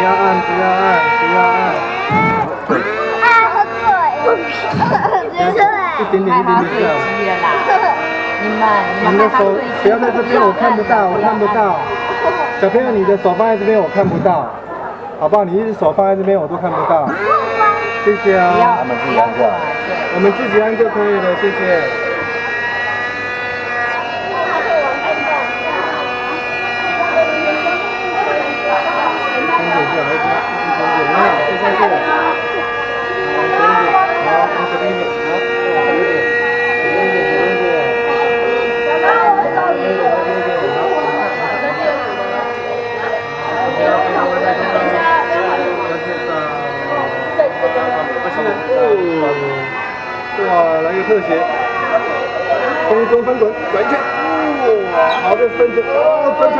要按，不要按，不要按。啊，喝醉。一点点，一点点。飞机了啦！你们的手不要在这边，我看不到，我看不到。小朋友，你的手放在这边，我看不到，好不好？你一只手放在这边，我都看不到。谢谢啊。他们自己按过来，我们自己按就可以了，谢谢。哇，来个特写，空中翻滚，转一圈，哇，好的，转圈，哦，转圈。